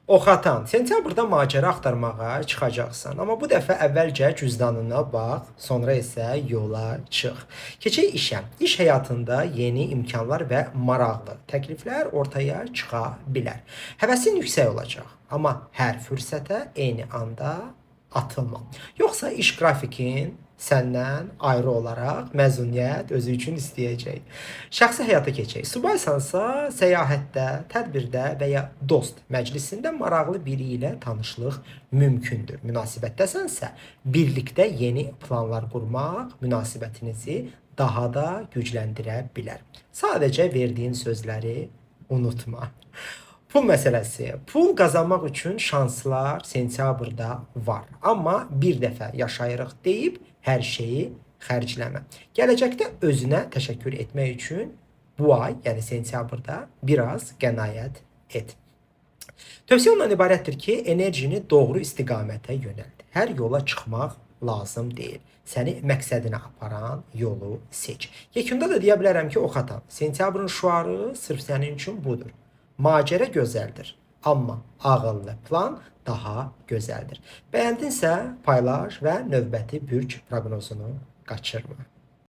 Oxatan, sentyabrda macəra axtarmağa çıxacaqsan. Amma bu dəfə əvvəlcə cüzdanına bax, sonra isə yola çıx. Keçək işə. İş həyatında yeni imkanlar və maraqlı təkliflər ortaya çıxa bilər. Həvəsin yüksək olacaq, amma hər fürsətə eyni anda atılma. Yoxsa iş qrafikin səndən ayrı olaraq məzuniyyət özü üçün istəyəcək. Şəxsi həyata keçək. Subaysansa, səyahətdə, tədbirdə və ya dost məclisində maraqlı biri ilə tanışlıq mümkündür. Münasibətdəsənsə, birlikdə yeni planlar qurmaq münasibətinizi daha da gücləndirə bilər. Sadəcə verdiyin sözləri unutma. Pul məsələsi. Pul qazanmaq üçün şanslar sentyabrda var. Amma bir dəfə yaşayırıq deyib hər şeyi xərcləmə. Gələcəkdə özünə təşəkkür etmək üçün bu ay, yəni sentyabrda biraz qənaət et. Tövsiyə ondan ibarətdir ki, enerjini doğru istiqamətə yönəlt. Hər yola çıxmaq lazım deyil. Səni məqsədinə aparan yolu seç. Yekunda da deyə bilərəm ki, oxatan. Sentyabrın şüarı sırf sənin üçün budur. Macəra gözəldir, amma ağıllı plan daha gözəldir. Bəyəndinsə paylaş və növbəti bürc proqnozunu qaçırma.